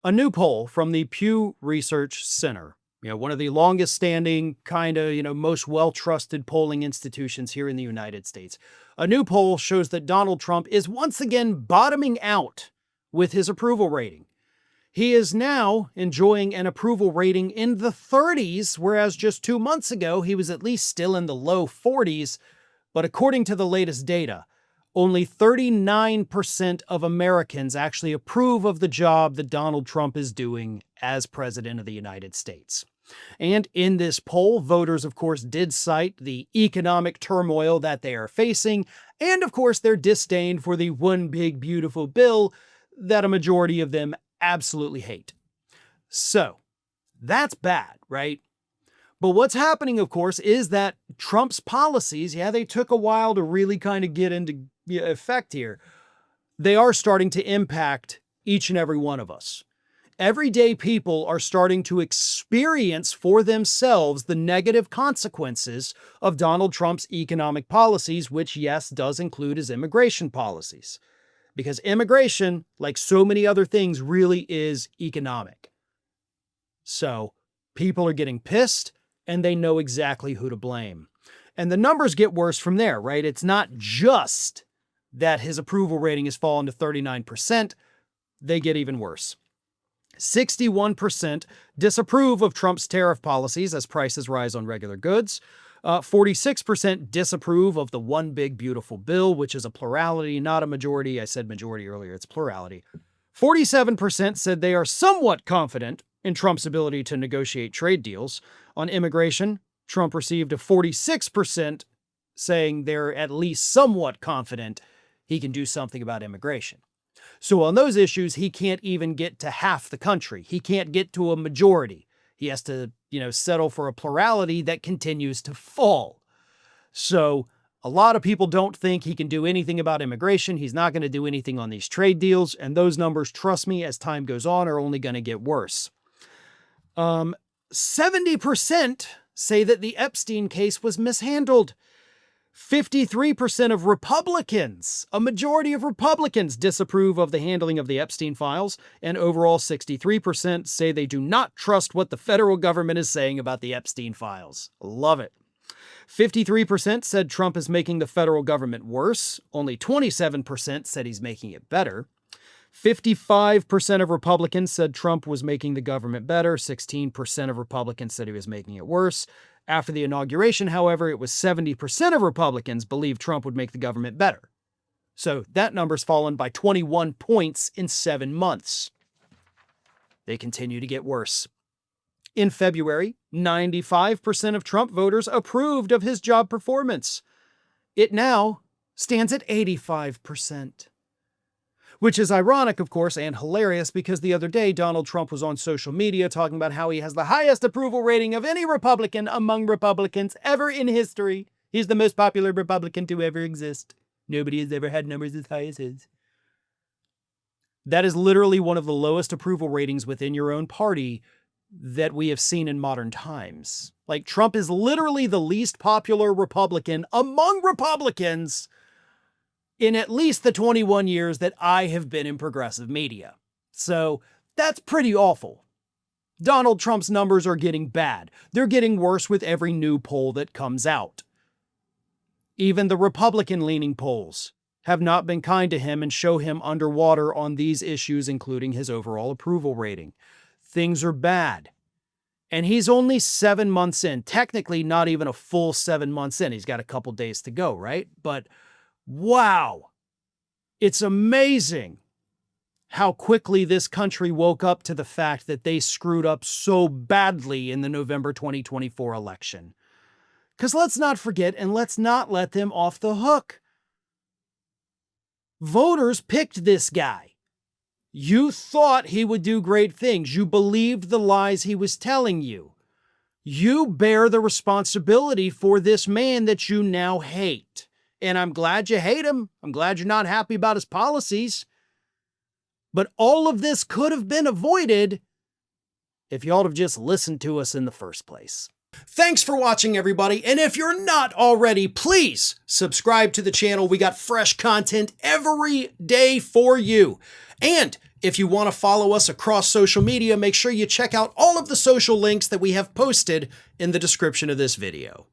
A new poll from the Pew Research Center, one of the longest standing, most well trusted polling institutions here in the United States. A new poll shows that Donald Trump is once again bottoming out with his approval rating. He is now enjoying an approval rating in the 30s, whereas just 2 months ago, he was at least still in the low 40s. But according to the latest data, only 39% of Americans actually approve of the job that Donald Trump is doing as president of the United States. And in this poll, voters, of course, did cite the economic turmoil that they are facing, and, of course, their disdain for the one big, beautiful bill that a majority of them absolutely hate. So, that's bad, right? But what's happening, of course, is that Trump's policies, they took a while to really kind of get into effect here. They are starting to impact each and every one of us. Everyday people are starting to experience for themselves the negative consequences of Donald Trump's economic policies, which, yes, does include his immigration policies. Because immigration, like so many other things, really is economic. So people are getting pissed, and they know exactly who to blame. And the numbers get worse from there, right? It's not just that his approval rating has fallen to 39%. They get even worse. 61% disapprove of Trump's tariff policies as prices rise on regular goods. 46% disapprove of the one big beautiful bill, which is a plurality, not a majority. I said majority earlier, it's plurality. 47% said they are somewhat confident in Trump's ability to negotiate trade deals. On immigration, Trump received a 46% saying they're at least somewhat confident he can do something about immigration. So on those issues, he can't even get to half the country. He can't get to a majority. He has to, settle for a plurality that continues to fall. So a lot of people don't think he can do anything about immigration. He's not going to do anything on these trade deals. And those numbers, trust me, as time goes on, are only going to get worse. 70% say that the Epstein case was mishandled. 53% of Republicans, a majority of Republicans, disapprove of the handling of the Epstein files, and overall 63% say they do not trust what the federal government is saying about the Epstein files. Love it. 53% said Trump is making the federal government worse. Only 27% said he's making it better. 55% of Republicans said Trump was making the government better. 16% of Republicans said he was making it worse. After the inauguration, however, it was 70% of Republicans believed Trump would make the government better. So that number's fallen by 21 points in 7 months. They continue to get worse. In February, 95% of Trump voters approved of his job performance. It now stands at 85%. Which is ironic, of course, and hilarious because the other day Donald Trump was on social media talking about how he has the highest approval rating of any Republican among Republicans ever in history. He's the most popular Republican to ever exist. Nobody has ever had numbers as high as his. That is literally one of the lowest approval ratings within your own party that we have seen in modern times. Like, Trump is literally the least popular Republican among Republicans in at least the 21 years that I have been in progressive media. So that's pretty awful. Donald Trump's numbers are getting bad. They're getting worse with every new poll that comes out. Even the Republican-leaning polls have not been kind to him and show him underwater on these issues, including his overall approval rating. Things are bad. And he's only 7 months in. Technically, not even a full 7 months in. He's got a couple days to go, right? But wow, it's amazing how quickly this country woke up to the fact that they screwed up so badly in the November 2024 election. Because let's not forget, and let's not let them off the hook. Voters picked this guy. You thought he would do great things. You believed the lies he was telling you. You bear the responsibility for this man that you now hate. And I'm glad you hate him. I'm glad you're not happy about his policies. But all of this could have been avoided if y'all have just listened to us in the first place. Thanks for watching, everybody. And if you're not already, please subscribe to the channel. We got fresh content every day for you. And If you want to follow us across social media, make sure you check out all of the social links that we have posted in the description of this video.